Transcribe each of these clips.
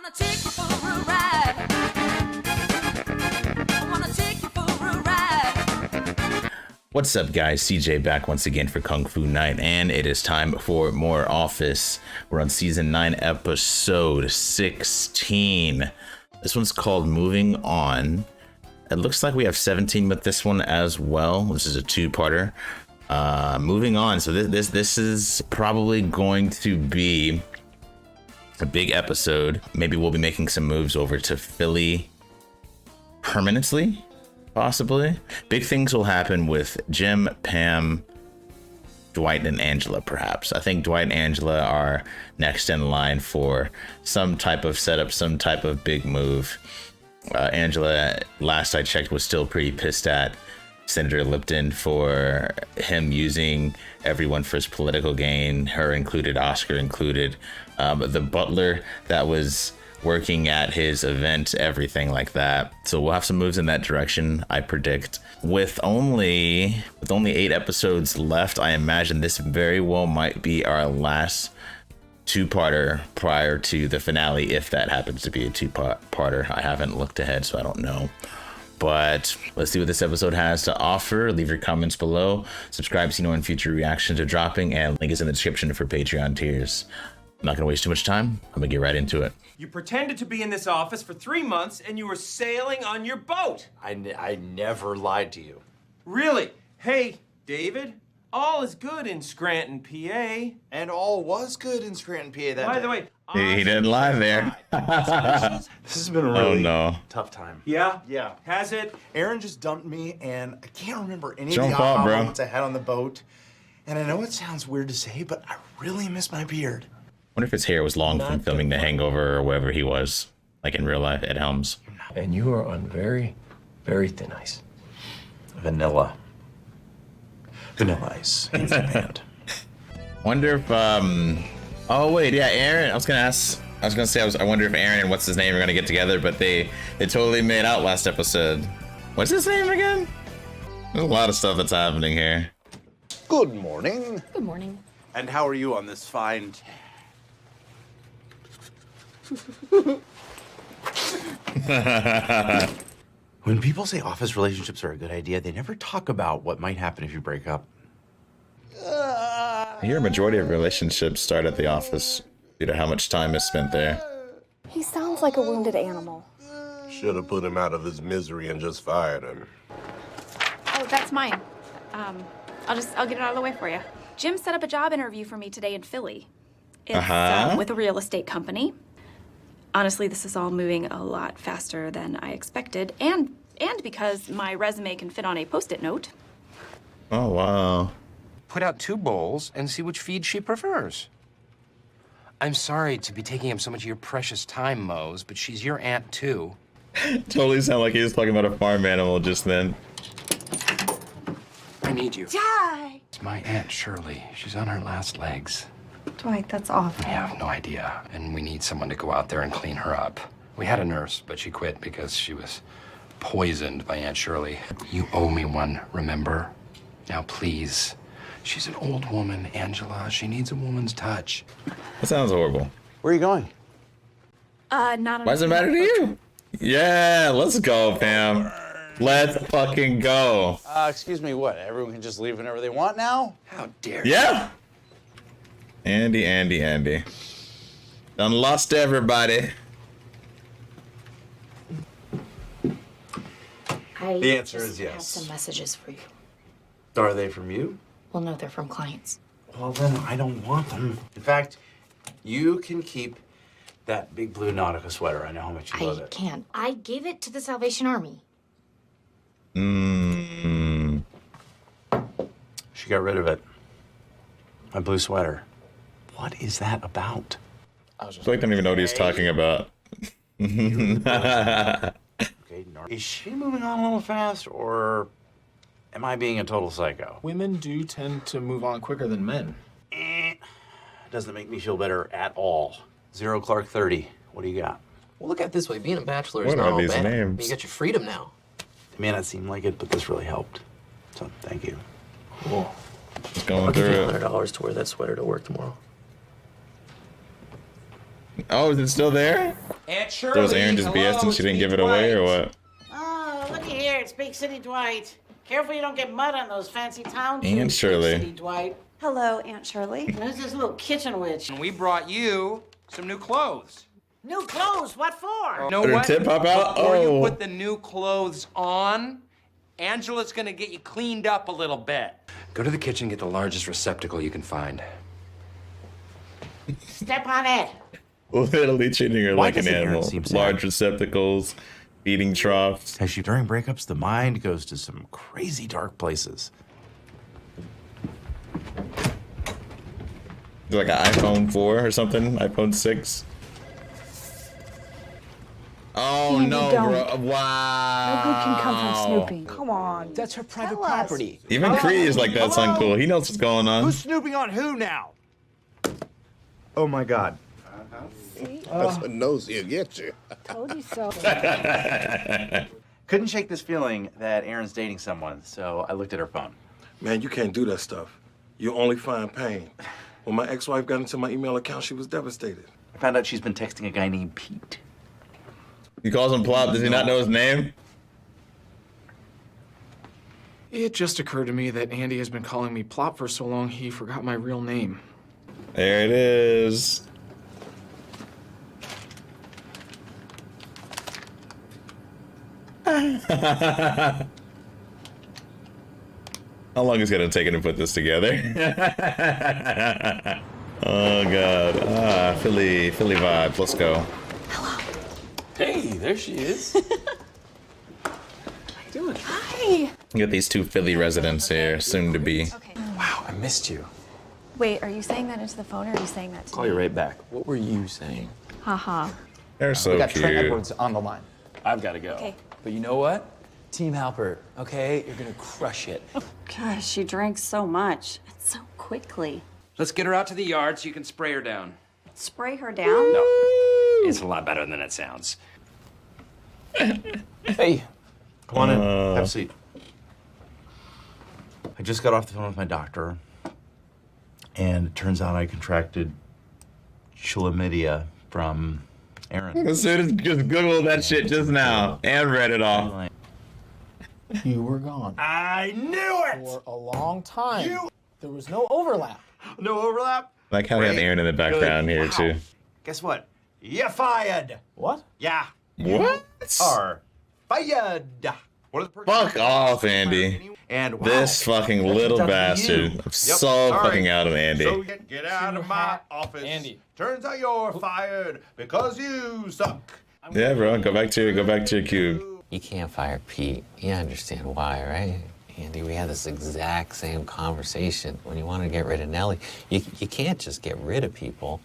wanna take you for a ride. I wanna take you for a ride. What's up, guys? CJ back once again for Kung Fu Night, and it is time for more Office. We're on season 9, episode 16. This one's called Moving On. It looks like we have 17 with this one as well. This is a two-parter. Moving on. So this is probably going to be a big episode. Maybe we'll be making some moves over to Philly permanently, possibly. Big things will happen with Jim, Pam, Dwight, and Angela, perhaps. I think Dwight and Angela are next in line for some type of setup, some type of big move. Angela, last I checked, was still pretty pissed at Senator Lipton for him using everyone for his political gain, her included, Oscar included, the butler that was working at his event, everything like that. So we'll have some moves in that direction, I predict. With only 8 episodes left, I imagine this very well might be our last two-parter prior to the finale, if that happens to be a two-parter. I haven't looked ahead, so I don't know. But let's see what this episode has to offer. Leave your comments below. Subscribe so you know when future reactions are dropping, and link is in the description for Patreon tiers. I'm not gonna waste too much time. I'm gonna get right into it. You pretended to be in this office for 3 months and you were sailing on your boat. I never lied to you. Really? Hey, David, all is good in Scranton, PA. And all was good in Scranton, PA that By day. the way, He didn't lie there. This has been a really no. tough time. Yeah? Yeah. Has it? Aaron just dumped me, and I can't remember any Don't of the fall, aha bro. moments I had on the boat. And I know it sounds weird to say, but I really miss my beard. Wonder if his hair was long from filming The Hangover or wherever he was, like in real life at Helms. And you are on very, very thin ice. Vanilla. Vanilla ice. In Japan. Wonder if oh wait, yeah, Aaron. I was gonna say I wonder if Aaron and what's his name are gonna get together, but they totally made out last episode. What's his name again? There's a lot of stuff that's happening here. Good morning. Good morning. And how are you on this fine... When people say office relationships are a good idea, they never talk about what might happen if you break up. I hear a majority of relationships start at the office due to how much time is spent there. He sounds like a wounded animal. Should have put him out of his misery and just fired him. Oh, that's mine. I'll get it out of the way for you. Jim set up a job interview for me today in Philly. It's with a real estate company. Honestly, this is all moving a lot faster than I expected, and because my resume can fit on a Post-it note. Oh wow. Put out 2 bowls and see which feed she prefers. I'm sorry to be taking up so much of your precious time, Mose, but she's your aunt too. Totally sound like he was talking about a farm animal just then. I need you. Die! It's my Aunt Shirley. She's on her last legs. Dwight, that's awful. I have no idea, and we need someone to go out there and clean her up. We had a nurse, but she quit because she was poisoned by Aunt Shirley. You owe me one, remember? Now, please. She's an old woman, Angela. She needs a woman's touch. That sounds horrible. Where are you going? Not on Why does it matter to you? Yeah, let's go, Pam. Let's fucking go. Excuse me, what? Everyone can just leave whenever they want now? How dare you? Yeah. Andy. Done lost everybody. The answer just is have yes. some messages for you. Are they from you? Well, no, they're from clients. Well, then I don't want them. In fact, you can keep that big blue Nautica sweater. I know how much you love I it. can't. I gave it to the Salvation Army. She got rid of it. My blue sweater. What is that about? I feel like I don't even know what he's talking about. Okay, is she moving on a little fast, or am I being a total psycho? Women do tend to move on quicker than men. Doesn't make me feel better at all. 0 Clark 30. What do you got? Well, look at it this way. Being a bachelor is What not are all these bad. names? You got your freedom now. It may not seem like it, but this really helped. So, thank you. Cool. Just going I'll give through you it. $100 to wear that sweater to work tomorrow. Oh, is it still there? Aunt Shirley. So was Aaron just BS and she didn't give it away, or what? Oh, looky here. It's Big City Dwight. Careful you don't get mud on those fancy town Aunt tubes, Shirley. Big City Dwight. Hello, Aunt Shirley. There's this little kitchen witch. And we brought you some new clothes. New clothes? What for? You know Did her what? tip pop out? Before you Oh. put the new clothes on, Angela's gonna get you cleaned up a little bit. Go to the kitchen, get the largest receptacle you can find. Step on it. Literally treating her Why like an does Aaron animal. seem sad? Large receptacles, feeding troughs. As she during breakups, the mind goes to some crazy dark places. Like an iPhone 4 or something? iPhone 6? Oh Andy, no, don't. bro. Wow. No good can come from snooping. Come on. That's her private Tell us. property. Even Cree is like, that's uncool. He knows what's going on. Who's snooping on who now? Oh my God. That's a nosy will get you. Told you so. Couldn't shake this feeling that Aaron's dating someone, so I looked at her phone. Man, you can't do that stuff. You only find pain. When my ex-wife got into my email account, she was devastated. I found out she's been texting a guy named Pete. He calls him Plop. Does he not know his name? It just occurred to me that Andy has been calling me Plop for so long he forgot my real name. There it is. How long is it gonna take him to put this together? Oh god. Ah, Philly vibes. Let's go. Hey, there she is. Hi. We got these two Philly residents here, soon to be. Okay. Wow, I missed you. Wait, are you saying that into the phone or are you saying that to Call me? you right back. What were you saying? Haha. They're so We got Trent cute. Edwards on the line. I've got to go. Okay. But you know what? Team Halpert, okay? You're gonna crush it. Gosh, she drank so much. And so quickly. Let's get her out to the yard so you can spray her down. Spray her down? No, it's a lot better than it sounds. Hey, Come on in. Have a seat. I just got off the phone with my doctor, and it turns out I contracted chlamydia from Aaron. As soon as just Googled that shit just now and read it off. You were gone I knew it! for a long time. There was no overlap. No overlap? Like how we have Aaron in the background here Wow. too. Guess what? You're fired. What? Yeah. What? Are fired. What are the perks? Fuck off, Andy. And wow, This fucking little done to bastard. you. I'm so fucking out of Andy. So get out of my office. Andy. Turns out you're fired because you suck. Yeah, bro. Go back to your cube. You can't fire Pete. You understand why, right? Andy, we had this exact same conversation when you wanted to get rid of Nellie. You can't just get rid of people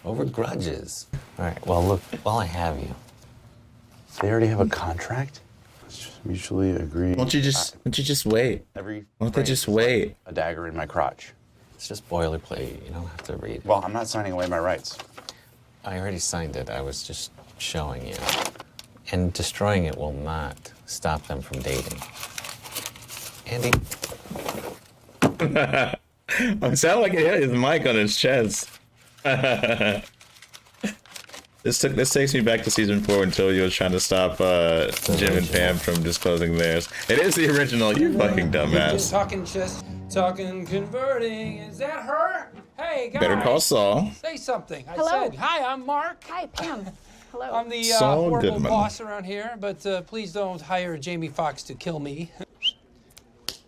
over grudges. All right, well, look, while I have you. They already have a contract? Let's just mutually agree. Why don't you just wait? Every Why don't they just wait? a dagger in my crotch. It's just boilerplate. You don't have to read it. Well, I'm not signing away my rights. I already signed it. I was just showing you. And destroying it will not stop them from dating. Andy, It sounded like it hit his mic on his chest. This takes me back to season 4 when Toyo was trying to stop Jim and Pam from disclosing theirs. It is the original, you fucking dumbass. Talking converting. Is that her? Hey, guys. Better call Saul. Say something. I Hello. said, hi, I'm Mark. Hi, Pam. Hello. I'm the Saul horrible Goodman. boss around here, but please don't hire Jamie Foxx to kill me.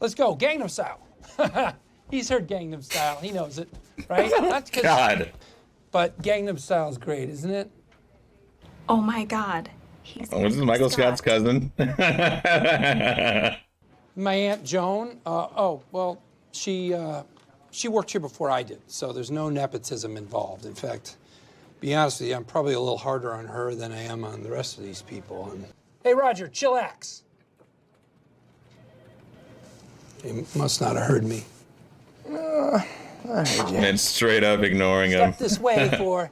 Let's go, Gangnam Style. He's heard Gangnam Style. He knows it, right? Not 'cause- God. But Gangnam Style is great, isn't it? Oh my God. He's Oh, this is Michael Scott's cousin. My Aunt Joan. Well, she worked here before I did, so there's no nepotism involved. In fact, be honest with you, I'm probably a little harder on her than I am on the rest of these people. And... Hey, Roger, chillax. He must not have heard me. And straight up ignoring him. Step this way for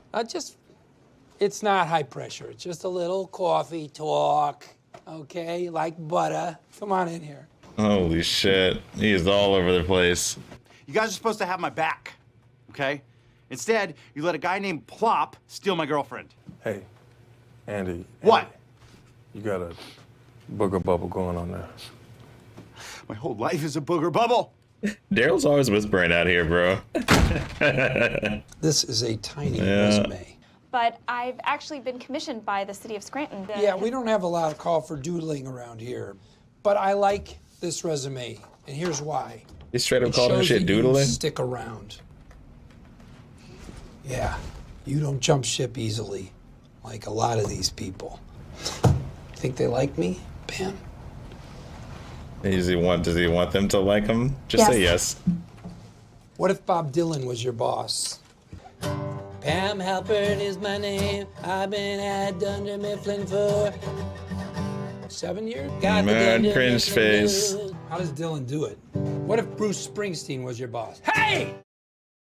it's not high pressure. It's just a little coffee talk, okay? Like butter. Come on in here. Holy shit. He is all over the place. You guys are supposed to have my back, okay? Instead, you let a guy named Plop steal my girlfriend. Hey, Andy. What? You got a booger bubble going on there. My whole life is a booger bubble. Daryl's always whispering out here, bro. This is a tiny resume. But I've actually been commissioned by the city of Scranton. Yeah, we don't have a lot of call for doodling around here. But I like this resume, and here's why. He straight up It called him shows shit that you doodling? stick around. Yeah, you don't jump ship easily, like a lot of these people. Think they like me, Pam? Does he want them to like him? Just say yes. What if Bob Dylan was your boss? Pam Halpert is my name. I've been at Dunder Mifflin for 7 years? Man, Dunder cringe Mifflin face. blues. How does Dylan do it? What if Bruce Springsteen was your boss? Hey!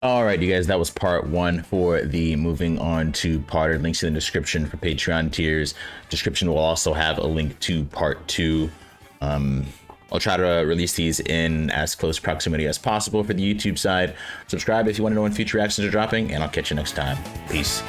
All right, you guys, that was part 1 for the moving on to Potter. Links in the description for Patreon tiers. Description will also have a link to part 2. I'll try to release these in as close proximity as possible for the YouTube side. Subscribe if you want to know when future reactions are dropping, and I'll catch you next time. Peace.